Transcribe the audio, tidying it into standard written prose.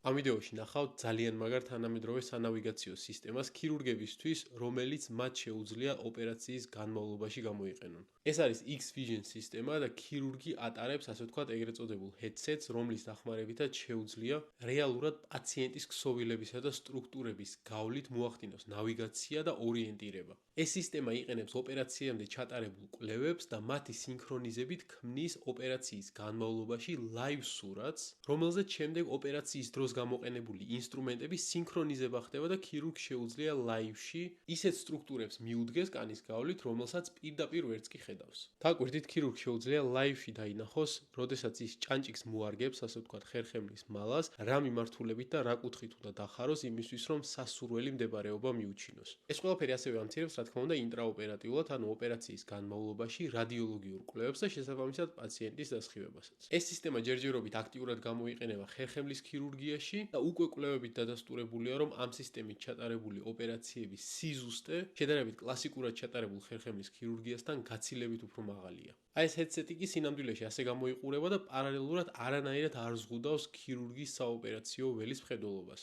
ამ ვიდეოში ნახავთ ძალიან მაგარ თანამედროვე სანავიგაციო სისტემას ქირურგებისთვის, რომელიც მათ შეუძლია ოპერაციის განმავლობაში გამოიყენონ. ეს არის X-Vision სისტემა და ქირურგი ატარებს, ასე ვთქვათ, ეგრეთ წოდებულ headsets, რომლის დახმარებითაც შეუძლია რეალურად პაციენტის ქსოვილებისა და სტრუქტურების გავლით მოახდინოს ნავიგაცია და ორიენტირება. ეს სისტემა იყენებს ოპერაციამდე ჩატარებულ კვლევებს და მათი სინქრონიზებით ქმნის ოპერაციის განმავლობაში live სურათს, რომელზეც შემდეგ ოპერაციის დროს გამოყენებული ინსტრუმენტების სინქრონიზება ხდება და ქირურგს შეუძლია live-ში ისეთ სტრუქტურებს მიუდგეს კანის გავლით, რომელსაც პირდაპირ ვერც კი ხედავს. დაკვირდით, ქირურგს შეუძლია live-ში დაინახოს, როდესაც ის ჭანჭიქს მოარგებს, ასე ვთქვათ, ხერხემლის მალას, რა მიმართულებით და რა კუთხით უნდა დახაროს იმისთვის, რომ სასურველი მდებარეობა მიუჩინოს. ეს ყველაფერი ასევე ამცირებს, რა თქმა უნდა, ინტრაოპერატიულად, ანუ ოპერაციის განმავლობაში რადიოლოგიურ კვლევებს და შესაბამისად პაციენტის დასხივებასაც. ეს სისტემა ჯერჯერობით აქტიურად გამოიყენება ხერხემლის ქირურგიაში და უკვე კვლევებით დადასტურებულია, რომ ამ სისტემით ჩატარებული ოპერაციების სიზუსტე შედარებით კლასიკურად ჩატარებულ ხერხემლის ქირურგიასთან გაცილებით უფრო მაღალია. აი ეს headset-ი კი სინამდვილეში ასე გამოიყურება და პარალელურად არანაირად არ ზღუდავს ქირურგის საოპერაციო ველის მხედველობას.